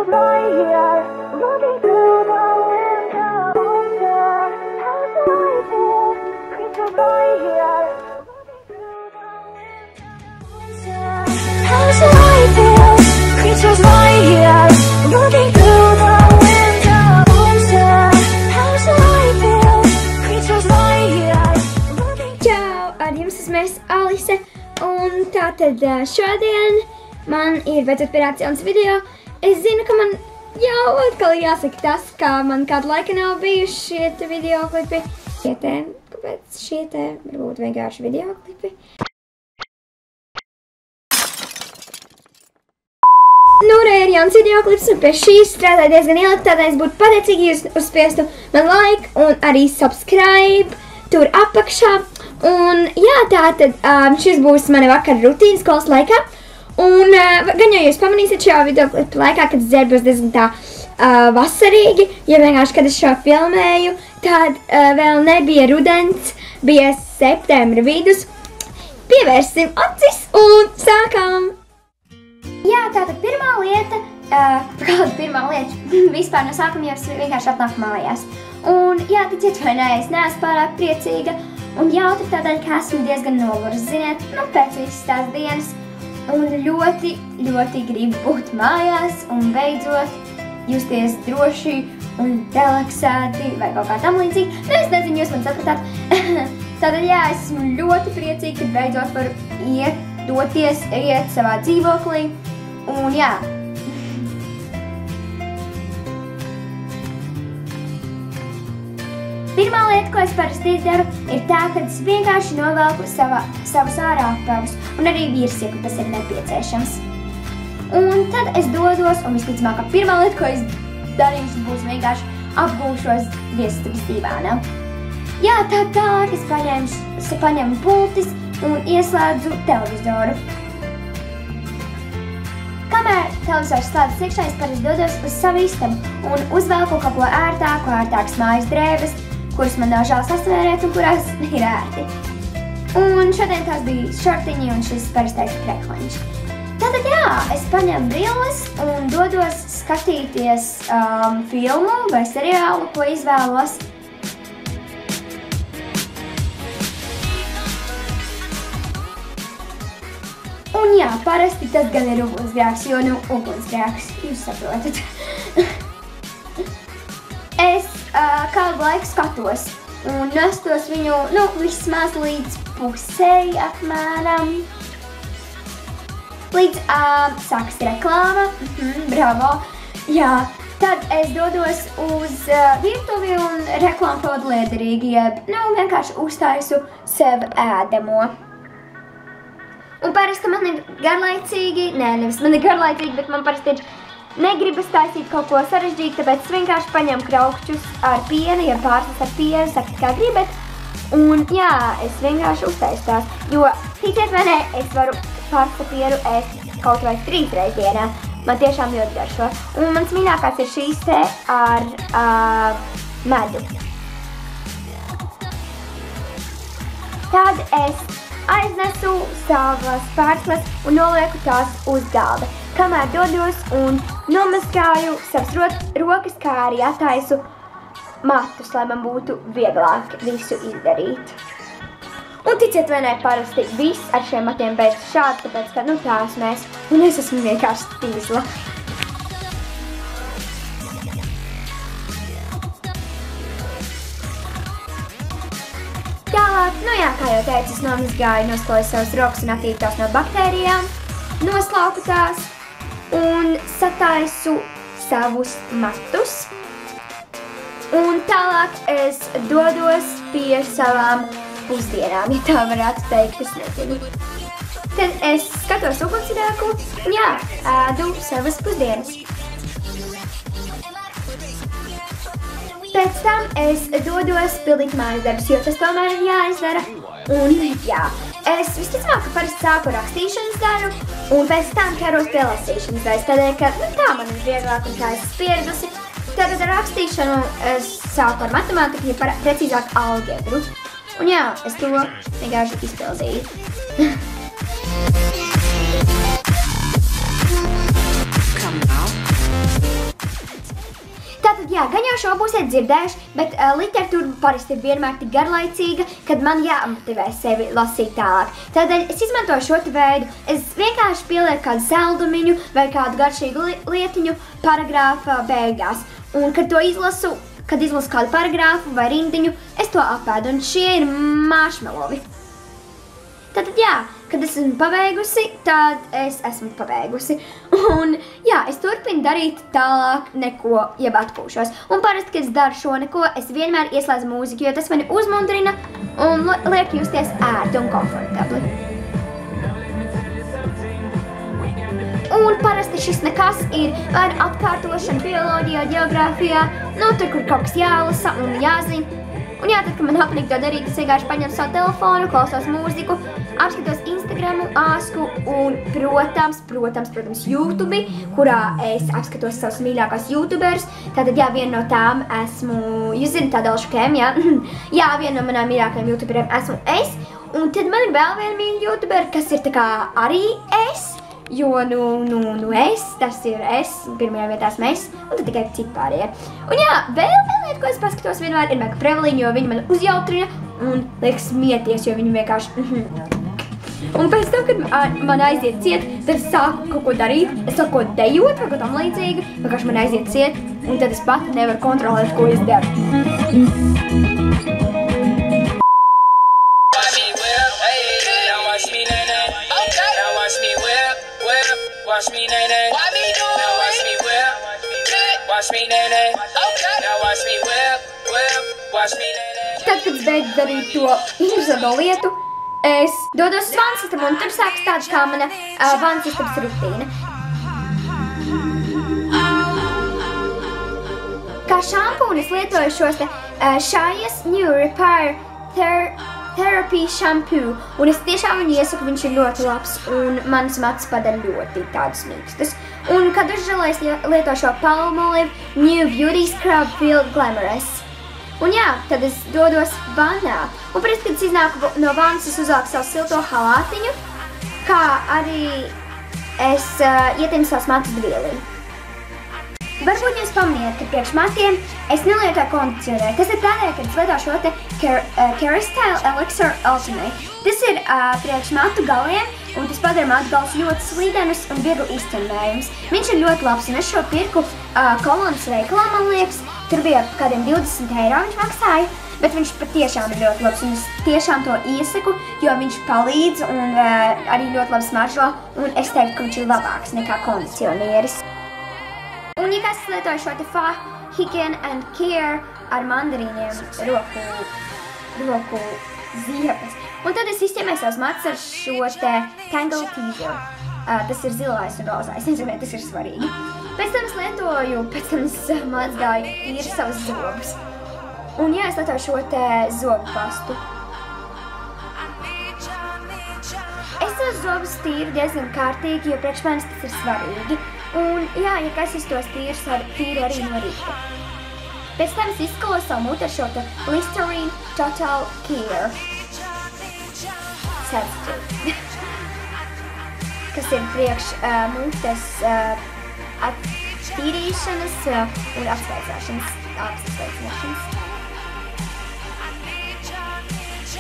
Creatures lie here, looking through the window. Monster, how's the light feel? Creatures lie here, looking through the window. How's the light feel? Creatures lie here, looking through the window. Monster, how's the light feel? Creatures lie here, looking. Čau, ar jums esmu es, Alise, un tātad šodien man ir beidzot pienācis jauns video. Es zinu, ka man jau atkal jāsaka tas, ka man kādu laiku nav bijuši šie video klipi. Kāpēc šie varbūt vienkārši video klipi? Nu, ir jauns video klips, un pie šīs strādāju diezgan ilgi, tādēļ es būtu pateicīgi, ja jūs uzspiestu man like un arī subscribe tur apakšā. Un jā, tātad šis būs mana vakara rutīna skolas laikā. Un gan jau jūs pamanīsiet šajā video klipa laikā, kad dzērbos diezgan tā vasarīgi, jo vienkārši, kad es šo filmēju, tad vēl nebija rudens, bija septembra vidus. Pievērsim acis un sākam! Jā, tātad pirmā lieta, vispār no sākuma jau es vienkārši atnāku mājās. Un jā, ticiet vai nē, es neesmu pārāk priecīga un jautri tādēļ, ka esmu diezgan nogurs, ziniet, pēc visas tās dienas. Un ļoti, ļoti gribu būt mājās un beidzot justies droši un relaksēti vai kaut kā tam līdzīgi. Es nezinu, jūs man sapratāt. Tātad jā, esmu ļoti priecīga, kad beidzot varu doties savā dzīvoklī. Un jā. Pirmā lieta, ko es parasti daru, ir tā, ka es vienkārši novelku savus ārā apavus un arī virsieku, tas ir nepieciešams. Un tad es dodos, un visticamāk, ka pirmā lieta, ko es darīšu, būs vienkārši apgūšos viesistabas divānā. Jā, tālāk es paņemu pultis un ieslēdzu televizoru. Kamēr televizors slēdzas iekšā, es parasti dodos uz savu istabu un uzvelku kaut ko ērtākas mājas drēbes, kuras man nav žēl sasvērēt un kurās ir ērti. Un šodien tās bija šortiņi un šis parastais krekliņš. Tātad jā, es paņemu brilles un dodos skatīties filmu vai seriālu, ko izvēlos. Un jā, parasti tas gan ir ugunsgrēks, jo ugunsgrēks, jūs saprotat. Es kādu laiku skatos un nestos viņu, vismaz līdz pusei apmēram. Līdz sākas reklāma, bravo. Jā, tad es dodos uz virtuvi un reklāmu pavadu liederīgi, jeb, vienkārši uztaisu sev ēdamo. Un parasti man ir garlaicīgi, nevis man ir garlaicīgi, bet man parasti ir negribas taisīt kaut ko sarežģīt, tāpēc es vienkārši paņemu kraukšķus ar pienu, ja pārslas ar pienu, sakat kā gribat. Un jā, es vienkārši uztaisu tās, jo, ticiet vai ne, es varu pārslas pienu ēst kaut vai 3 reizes dienā. Man tiešām ļoti garšo. Un mans mīļākās ir šīs te ar medu. Tad es aiznesu savas pārslas un nolieku tās uz galda. Kamēr dodos un nomazgāju savas rokas, kā arī attaisu matus, lai man būtu vieglāk visu izdarīt. Un ticiet vai ne, parasti viss ar šiem matiem beidz šādi, tāpēc, ka, tā esmu es, un es esmu vienkārši tīzla. Tālāk, jā, kā jau teicu, es nomazgāju, noskloju savas rokas un attīru tās no baktērijām, noslauku tās un sataisu savus matus. Un tālāk es dodos pie savām pusdienām, ja tā varētu teikt, es nezinu. Tad es skatos ugunsgrēku un jā, ēdu savas pusdienas. Pēc tam es dodos pildīt mājas darbus, jo tas tomēr ir jāizdara. Un jā, es visticamāk, ka parasti sāku rakstīšanas daļu un pēc tam ķeros pie lasīšanas daļas, tādēļ, ka tā man ir vieglāk un kā es pieradusi. Tātad ar rakstīšanu es sāku ar matemātiku, ja precīzāk algebru. Un jā, es to vienkārši izpildīju. jau šo būsiet dzirdējuši, bet literatūra parasti ir vienmēr tik garlaicīga, kad man jāmotivē sevi lasīt tālāk. Tādēļ es izmantoju šo veidu. Es vienkārši pielieku kādu saldumiņu vai kādu garšīgu lietiņu paragrāfa beigās. Un, kad izlasu kādu paragrāfu vai rindiņu, es to apēdu, un šie ir maršmelovi. Tātad jā, kad esmu pabeigusi, tad es esmu pabeigusi. Un jā, es turpinu darīt tālāk neko, jeb atpūšos. Un parasti, kad es daru šo neko, es vienmēr ieslēdzu mūziku, jo tas mani uzmundrina un liek justies ērti un komfortabli. Un parasti šis nekas ir vai atkārtošana bioloģijā, ģeogrāfijā, tur, kur kaut kas jālasa un jāzina. Un jā, tad, kad man apnik to darīt, es vienkārši paņemu savu telefonu, klausos mūziku, apskatos Instagramu, āsku un, protams, YouTube, kurā es apskatos savus mīļākās YouTuberus. Tātad, jā, viena no tām esmu, jūs zināt tā Dalša Kēm, jā? Jā, viena no manām mīļākajiem YouTuberiem esmu es. Un tad man ir vēl viena mīļa YouTuberi, kas ir tā kā arī es. Jo, tas ir es, pirmajā vietā esmu es, un tad tikai citi pārējie. Un jā, vēl lieta, ko es paskatos vienmēr, ir Meka Preveliņa, jo viņa man uzjautrina un liek smieties, jo viņa vienkārši... Un pēc tam, kad man aiziet ciet, tad es sāku kaut ko darīt, es sāku ko dejot vai ko tam līdzīgi, vienkārši man aiziet ciet, un tad es pat nevaru kontrolēt, ko es daru. Watch me, nay-nay. Why me do it? Now watch me whip. Watch me, nay-nay. Okay. Now watch me whip. Watch me, nay-nay. Tad, kad es beidzu darīt to interesanto lietu, es dodos uz vansistabu, un tur sākas tāds kā mana vansistabas rutīna. Kā šampūnu es lietoju šos te Shayas New Repair Therapy shampoo, un es tiešām viņu iesaku, viņš ir ļoti labs, un manas matas padara ļoti tādus mīkstus. Un, kad uzžēlē, es lietoju šo Palmolive New Beauty Scrub Feel Glamorous. Un jā, tad es dodos vannā, un pēc, kad es iznāku no vannas, es uzvelku savu silto halātiņu, kā arī es ietinu savas matas dvieliņu. Varbūt jūs pamanījāt, ka priekš matiem es nelietoju kondicionēru. Tas ir tādēļ, ka es lietoju šo te Kerastyle Elixir Ultimate. Tas ir priekš matu galiem, un tas padara matu galus ļoti slīdenus un viegli izķemmējums. Viņš ir ļoti labs, un es šo pirku Kolonas veikalā, man liekas. Tur bija kādiem 20 eiro viņš maksāja, bet viņš patiešām ir ļoti labs, un es tiešām to iesaku, jo viņš palīdz un arī ļoti labi smaržo, un es teiktu, ka viņš ir labāks nekā kondicionieris. Un, ja kāds lietoju šo te Hiken and Care ar mandarīniem roku ziepes. Un tad es izķemmēju savas matas ar šo te Tangle Teaser. Tas ir zilais un rozais, nezinu, tas ir svarīgi. Pēc tam es mazgāju tīri savas zobus. Un jā, es lietoju šo te zobu pastu. Es savus zobus tīru diezgan kārtīgi, jo priekš manis tas ir svarīgi. Un jā, ja kas es tos tīru arī no rīta. Pēc tam es izskalo savu mutu ar šo te Listerine Total Care. Sensitive. Kas ir priekš mutes attīrīšanas un apsveicināšanas.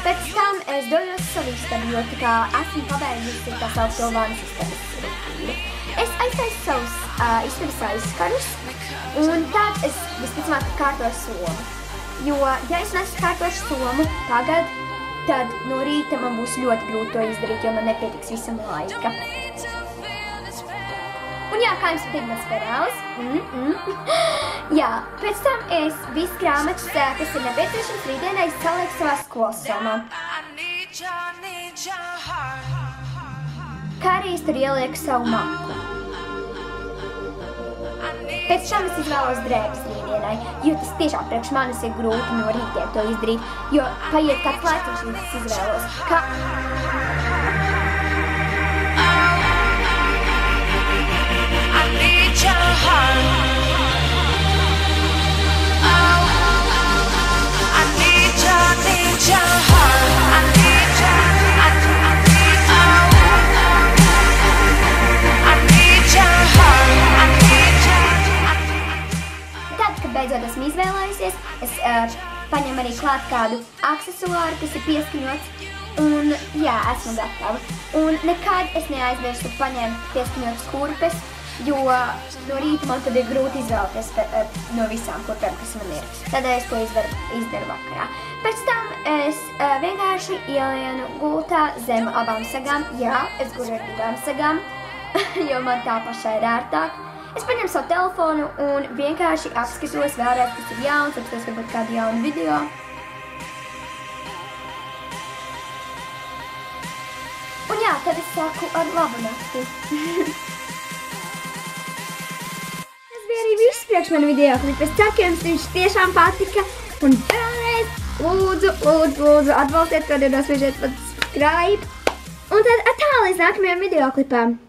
Pēc tam es dojos savu istabu, jo tā kā esmu pabeigusi tā saukto vannas istabas rutīnu. Es aiztaisu savus istabas aizskarus, un tad es visticamāk kārtoju somu. Jo, ja es nesakārtošu somu tagad, tad no rīta man būs ļoti grūti to izdarīt, jo man nepietiks visam laika. Un jā, kā jums patīk mans perālis? Jā, pēc tam es visu grāmatas, kas ir nepieciešams rītdienai, salieku savā skolas somā. Kā arī es tur ielieku savu maku. Pēc tam es izvēlos drēbes rītdienai, jo tas tiešām priekš manis ir grūti no rītdien to izdarīt, jo paiet kāds laiks, līdz es izvēlos. Tad, kad beidzot esmu izvēlējusies, darbojusies. Es paņemu arī klāt kādu aksesuāru, kas ir pieskaņots. Un jā, esmu gatava. Un nekad es neaizmirstu paņemt pieskaņotas kurpes, jo no rīta man tad ir grūti izvēlēties no visām kurpēm, kas man ir. Tādēļ es to izdaru vakarā. Pēc tam es vienkārši ielienu gultā zem abām sagām. Jā, es guļu ar divām sagām, jo man tā pašai ir ērtāk. Es paņemu savu telefonu un vienkārši apskatos vēlreiz, kas ir jauns, apskatos varbūt kādu jaunu video. Un jā, tad es saku ar labu nakti. Tas bija arī viss priekš manu video klipu. Es ceru, ka jums viņš tiešām patika. Un vēlreiz lūdzu atbalstiet, kad ir nosviežiet subscribe. Un tad atā līdz nākamajām video klipām.